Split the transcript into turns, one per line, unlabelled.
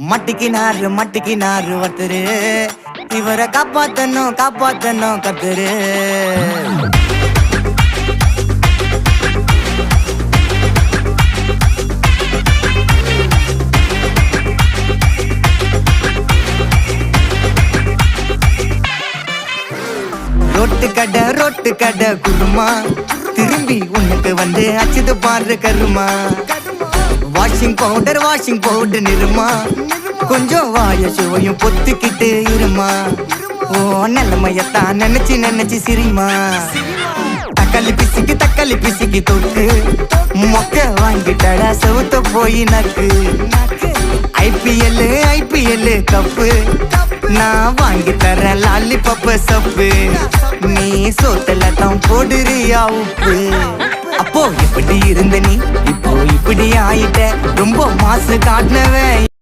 மட்டிக்கினாரு ஒருத்தரு இவரை காப்பாத்தணும் கத்துரு ரொட்டு கடை குருமா திரும்பி உனக்கு வந்து அச்சுது பாரு கருமா வாஷிங் பவுடர் நிறுமா கொஞ்சம் வாய சுவையும் பொத்துக்கிட்டு இருமா ஓ நிலைமையத்தான் நினைச்சு சிரிமா தக்காளி பிசிக்கி தொட்டு மொக்க வாங்கிட்டடா செவுத்த போய் நக்கு ஐபிஎல் கப்பு நான் வாங்கி தரேன் லாலிபப்பு சப்பு நீ சோத்தல தான் போடுறியா உப்பு அப்போ இப்படி இருந்த நீ இப்போ இப்படி ஆயிட்ட ரொம்ப மாசு காட்டினவன்